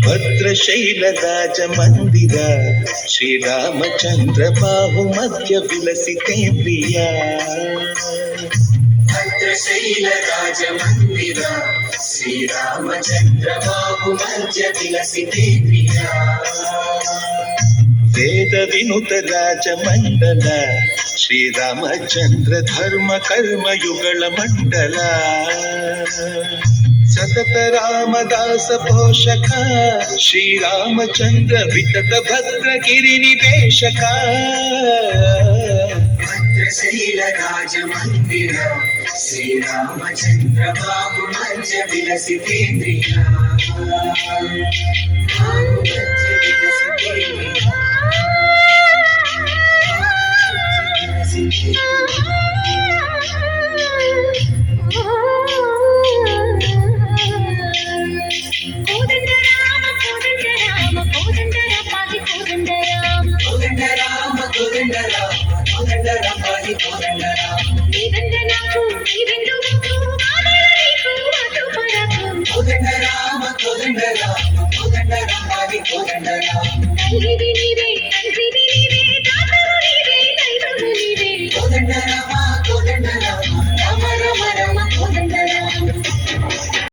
ಭದ್ರಶೈಲರಾಜ ಮಂದಿರ ಶ್ರೀರಾಮಚಂದ್ರ ಬಾಹು ಮಧ್ಯ ವಿಲಸಿತೇಂದ್ರಿಯ. ಭದ್ರಶೈಲರಾಜ ಮಂದಿರ ಶ್ರೀರಾಮಚಂದ್ರ ಬಾಹು ಮಧ್ಯ ವಿಲಸಿತೇಂದ್ರಿಯ. ವೇದ ವಿನುತ ರಾಜ ಮಂಡಲ ಶ್ರೀರಾಮಚಂದ್ರ ಧರ್ಮ ಕರ್ಮಯುಗಳ ಮಂಡಲ. ಸತತ ರಾಮದಾಸ ಪೋಷಕ ಶ್ರೀರಾಮಚಂದ್ರ ವಿತತ ಭದ್ರಗಿರಿ ನಿವೇಶಕ. ಭದ್ರಶೈಲ ರಾಜ ಮಂದಿರ ಶ್ರೀರಾಮಚಂದ್ರ ಬಾಹು ಮಧ್ಯ ವಿಲಸಿತೇಂದ್ರಿಯ.